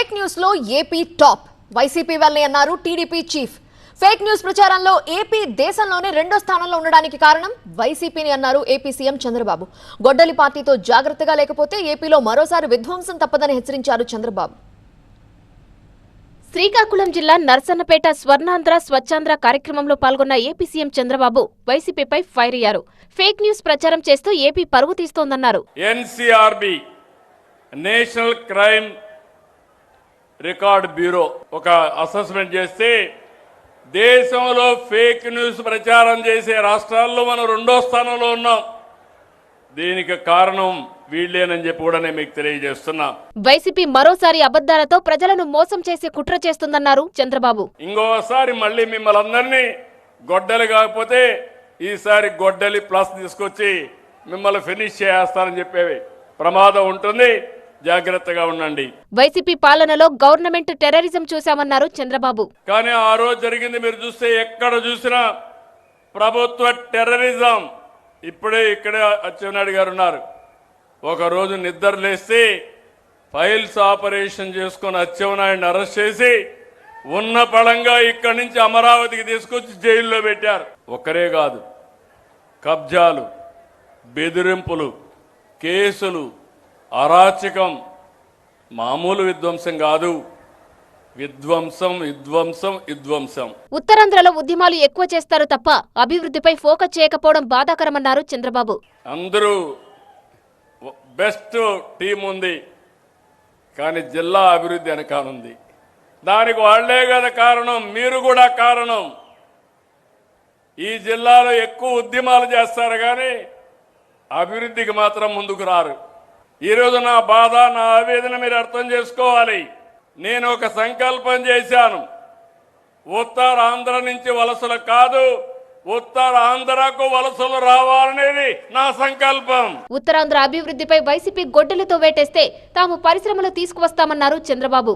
Fake news లో AP top YCP వాళ్ళే అన్నారు టీడీపీ చీఫ్. ఫేక్ న్యూస్ ప్రచారంలో ఏపీ దేశంలోనే రెండో స్థానంలో ఉండడానికి కారణం వైసీపీని అన్నారు ఏపీ సీఎం చంద్రబాబు. గొడ్డలి పార్టీతో జాగ్రత్తగా లేకపోతే ఏపీలో మరోసారి విధ్వంసం తప్పదని హెచ్చరించారు చంద్రబాబు. శ్రీకాకుళం జిల్లా నర్సన్నపేట స్వర్ణాంధ్ర స్వచ్ఛాంధ్ర కార్యక్రమంలో పాల్గొన్న ఏపీ సీఎం చంద్రబాబు వైసీపీపై ఫైర్ అయ్యారు. ఫేక్ న్యూస్ ప్రచారం చేస్తూ ఏపీ పరువు తీస్తోందన్నారు. NCRB national crime record bureau ఒక అసెస్మెంట్ చేస్తే దేశంలో ఫేక్ న్యూస్ ప్రచారం చేసే రాష్ట్రాల్లో మనం రెండో స్థానంలో ఉన్నాం. దీనికి కారణం వీళ్ళేనని చెప్పి కూడా నేను మీకు తెలియజేస్తున్నా. వైసీపీ మరోసారి అబద్దాలతో ప్రజలను మోసం చేసే కుట్ర చేస్తుందన్నారు చంద్రబాబు. ఇంకోసారి మళ్ళీ మిమ్మల్ని అందరినీ గొడ్డలి కాకపోతే ఈసారి గొడ్డలి ప్లస్ తీసుకొచ్చి మిమ్మల్ని ఫినిష్ చేస్తారని చెప్పేవి ప్రమాదం ఉంటుంది. జాగ్రత్తగా ఉండండి. వైసీపీ పాలనలో గవర్నమెంట్ టెర్రరిజం చూశామన్నారు చంద్రబాబు. కానీ ఆ రోజు జరిగింది మీరు చూస్తే ఎక్కడ చూసినా ప్రభుత్వ టెర్రరిజం. ఇక్కడే అచ్చెన్నాయుడు గారు ఉన్నారు. ఒకరోజు నిద్ర లేస్తే ఫైల్స్ ఆపరేషన్ చేసుకుని అచ్చెన్నాయుడిని అరెస్ట్ చేసి ఉన్న పళంగా ఇక్కడి నుంచి అమరావతికి తీసుకొచ్చి జైల్లో పెట్టారు. ఒక్కరే కాదు, కబ్జాలు, బెదిరింపులు, కేసులు, అరాచకం, మామూలు విధ్వంసం కాదు. విధ్వంసం. ఉత్తరాంధ్రలో ఉద్యమాలు ఎక్కువ చేస్తారు తప్ప అభివృద్ధిపై ఫోకస్ చేయకపోవడం బాధాకరమన్నారు చంద్రబాబు. అందరూ బెస్ట్ టీం ఉంది, కానీ జిల్లా అభివృద్ధి వెనకానుంది. దానికి వాళ్లే కదా కారణం, మీరు కూడా కారణం. ఈ జిల్లాలో ఎక్కువ ఉద్యమాలు చేస్తారు కానీ అభివృద్ధికి మాత్రం ముందుకు రారు. ఈరోజు నా బాధ, నా ఆవేదన మీరు అర్థం చేసుకోవాలి. నేను ఒక సంకల్పం చేశాను. ఉత్తరాంధ్ర నుంచి వలసలు కాదు, ఉత్తరాంధ్రకు వలసలు రావాలనేది నా సంకల్పం. ఉత్తరాంధ్ర అభివృద్ధిపై వైసీపీ గొడ్డలితో వేటేస్తే తాము పరిశ్రమలు తీసుకువస్తామన్నారు చంద్రబాబు.